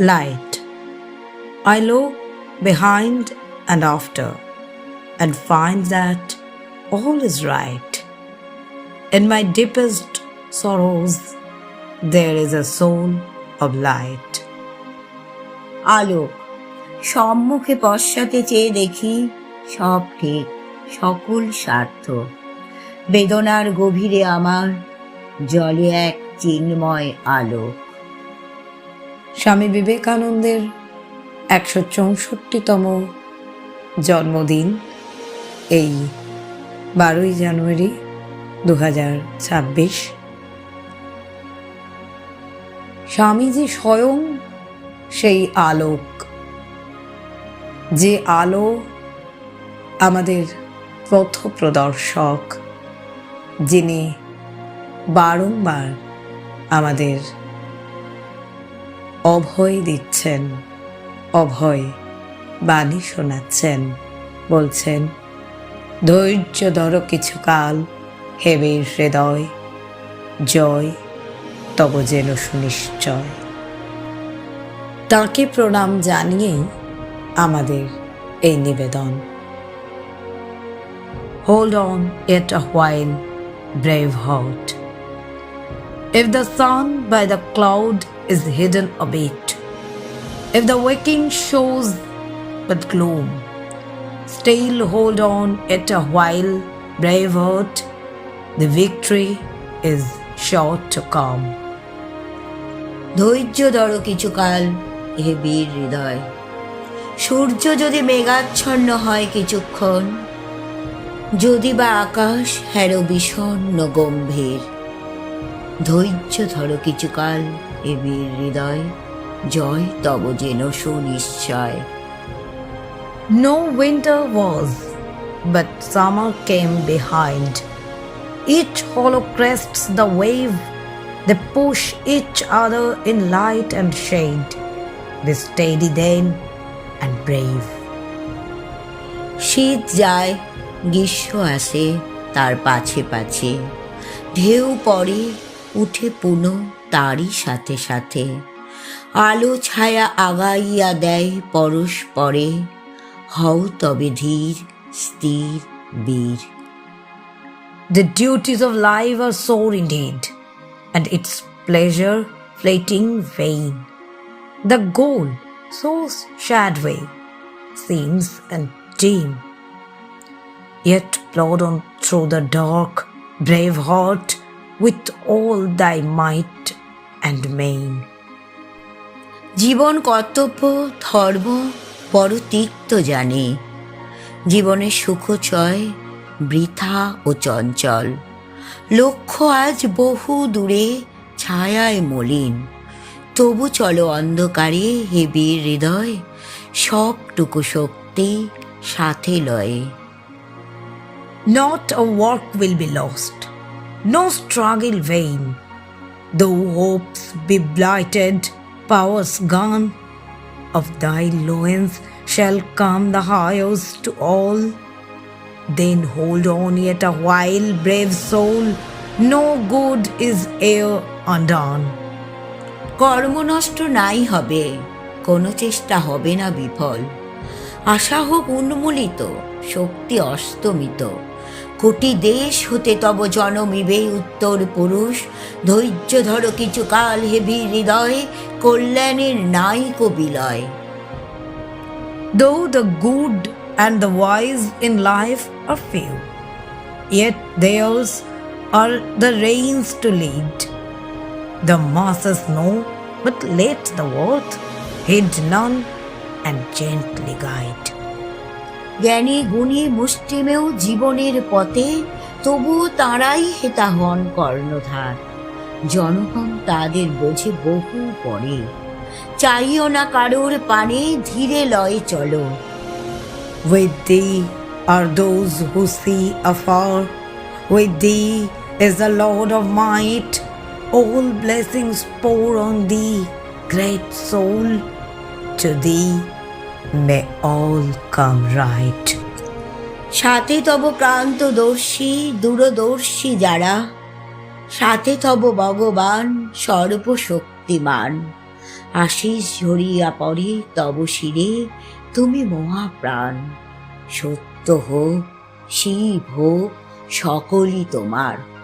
Light. I look behind and after and find that all is right. In my deepest sorrows, there is a soul of light. আলোক। সম্মুখে পশ্চাতে চেয়ে দেখি সব ঠিক, সকল স্বার্থ। বেদনার গভীরে আমার জলে এক চিন্ময় আলোক। স্বামী বিবেকানন্দের 164তম জন্মদিন এই 12ই জানুয়ারি 2026। স্বামীজি স্বয়ং সেই আলোক, যে আলো আমাদের পথপ্রদর্শক, যিনি বারংবার আমাদের অভয় দিচ্ছেন, অভয় বাণী শোনাচ্ছেন, বলছেন, ধৈর্য ধরো কিছুকাল হে বীর হৃদয়, জয় তব যেন সুনিশ্চয়। তাঁকে প্রণাম জানিয়েই আমাদের এই নিবেদন। Hold on yet a while, brave heart. If the sun by the cloud is hidden a bit, if the waking shows but gloom, still hold on yet a while, brave heart. The victory is sure to come. ধৈর্য ধরো কিছুকাল হে বীর হৃদয়। সূর্য যদি মেঘাচ্ছন্ন হয় কিছুক্ষণ, যদি বা আকাশ হেরো বিষণ্ণ গম্ভীর, ধৈর্য ধরো কিছুকাল হে বীর হৃদয়, জয় তব যেন সুনিশ্চয়। No winter was, but summer came behind. Each hollow crests the wave, they push each other in light and shade. Be steady then and brave. শীত যায়, গ্রীষ্ম আসে তার পাছে পাছে, ঢেউ পড়ে উঠে পুনঃ তারই সাথে সাথে, আলো ছায়া আগাইয়া দেয় পরস্পরে, হও তবে ধীর স্থির বীর। The duties of life are sore indeed, and its pleasure fleeting vain. The goal, so shadowy, seems and dim. Yet plod on through the dark, brave heart, with all thy might and main. জীবন কর্তব্য ধর্ম বড় তিক্ত জানে, জীবনের সুখচয় বৃথা ও চঞ্চল, লক্ষ্য আজ বহু দূরে ছায়ায় মলিন, তবু চলো অন্ধকারে হে বীর হৃদয়, সবটুকু শক্তি সাথে লয়ে। Not a work will be lost, no struggle vain, though hopes be blighted, powers gone, of thy loins shall come the highest to all. Then hold on yet a while, brave soul, no good is e'er undone. কর্ম নষ্ট নাই হবে, কোনো চেষ্টা হবে না বিফল, আশা হোক উন্মূলিত, শক্তি অস্তমিত, কোটি দেশ হতে তব জনমিবে উত্তর পুরুষ, ধৈর্য ধরো কিছুকাল হে বীর হৃদয়, কল্যাণের নাইকো বিলয়। Though the good and the wise in life are few, yet theirs are the reins to lead. The masses know, but let the worth heed none and gently guide. জ্ঞানী গুণী মুষ্টিমেয় জীবনের পথে, তবুও তাঁরাই হেতা হন কর্ণধার, জনগণ তাদের বোঝে বহু পরে, চাইও না কারোর পানে, ধীরে লয়ে চলো। With thee are those who see afar, with thee is the Lord of might, all blessings pour on thee, great soul, to thee may all come right. সাথে তব প্রান্তদর্শী দূরদর্শী যারা, সাথে তব ভগবান সর্বশক্তিমান, আশিস ঝরিয়া পড়ে তব শিরে, তুমি মহাপ্রাণ। সত্য হোক, শিব হোক, সকলই তোমার।